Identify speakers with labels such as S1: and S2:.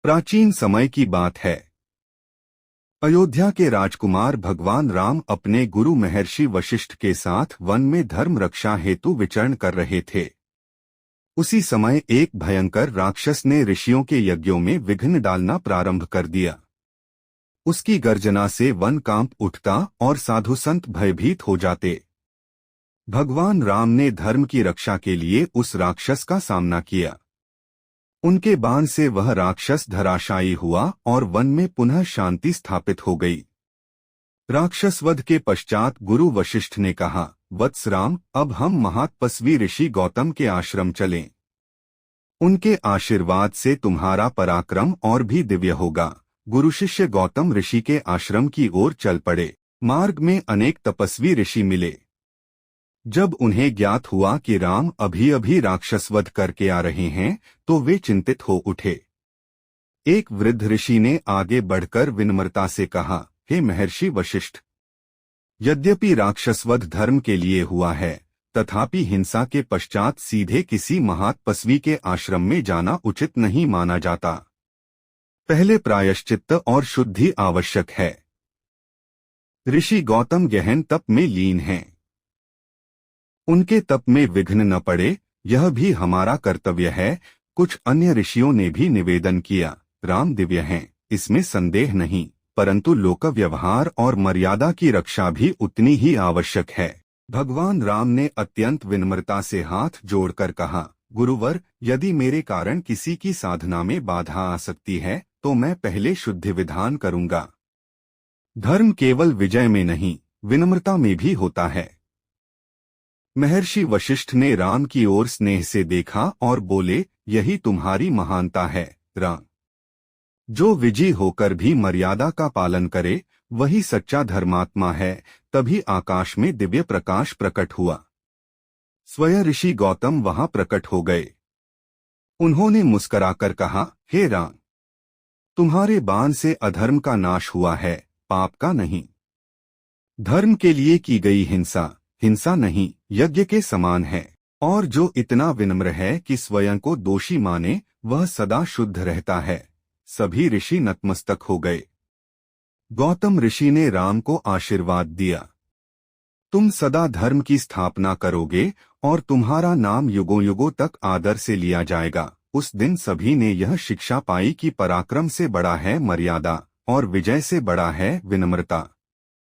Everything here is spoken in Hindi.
S1: प्राचीन समय की बात है। अयोध्या के राजकुमार भगवान राम अपने गुरु महर्षि वशिष्ठ के साथ वन में धर्म रक्षा हेतु विचरण कर रहे थे। उसी समय एक भयंकर राक्षस ने ऋषियों के यज्ञों में विघ्न डालना प्रारंभ कर दिया। उसकी गर्जना से वन कांप उठता और साधु संत भयभीत हो जाते। भगवान राम ने धर्म की रक्षा के लिए उस राक्षस का सामना किया। उनके बाण से वह राक्षस धराशायी हुआ और वन में पुनः शांति स्थापित हो गई। राक्षस वध के पश्चात गुरु वशिष्ठ ने कहा, वत्स राम, अब हम महातपस्वी ऋषि गौतम के आश्रम चलें। उनके आशीर्वाद से तुम्हारा पराक्रम और भी दिव्य होगा। गुरु शिष्य गौतम ऋषि के आश्रम की ओर चल पड़े। मार्ग में अनेक तपस्वी ऋषि मिले। जब उन्हें ज्ञात हुआ कि राम अभी अभी राक्षस वध करके आ रहे हैं, तो वे चिंतित हो उठे। एक वृद्ध ऋषि ने आगे बढ़कर विनम्रता से कहा, हे महर्षि वशिष्ठ, यद्यपि राक्षसवध धर्म के लिए हुआ है, तथापि हिंसा के पश्चात सीधे किसी महातपस्वी के आश्रम में जाना उचित नहीं माना जाता। पहले प्रायश्चित्त और शुद्धि आवश्यक है। ऋषि गौतम गहन तप में लीन हैं। उनके तप में विघ्न न पड़े, यह भी हमारा कर्तव्य है। कुछ अन्य ऋषियों ने भी निवेदन किया, राम दिव्य हैं, इसमें संदेह नहीं, परंतु लोक व्यवहार और मर्यादा की रक्षा भी उतनी ही आवश्यक है। भगवान राम ने अत्यंत विनम्रता से हाथ जोड़कर कहा, गुरुवर, यदि मेरे कारण किसी की साधना में बाधा आ सकती है, तो मैं पहले शुद्धि विधान करूंगा। धर्म केवल विजय में नहीं, विनम्रता में भी होता है। महर्षि वशिष्ठ ने राम की ओर स्नेह से देखा और बोले, यही तुम्हारी महानता है राम। जो विजयी होकर भी मर्यादा का पालन करे, वही सच्चा धर्मात्मा है। तभी आकाश में दिव्य प्रकाश प्रकट हुआ। स्वयं ऋषि गौतम वहां प्रकट हो गए। उन्होंने मुस्कराकर कहा, हे राम, तुम्हारे बाण से अधर्म का नाश हुआ है, पाप का नहीं। धर्म के लिए की गई हिंसा हिंसा नहीं, यज्ञ के समान है। और जो इतना विनम्र है कि स्वयं को दोषी माने, वह सदा शुद्ध रहता है। सभी ऋषि नतमस्तक हो गए। गौतम ऋषि ने राम को आशीर्वाद दिया, तुम सदा धर्म की स्थापना करोगे और तुम्हारा नाम युगों युगों तक आदर से लिया जाएगा। उस दिन सभी ने यह शिक्षा पाई कि पराक्रम से बड़ा है मर्यादा और विजय से बड़ा है विनम्रता।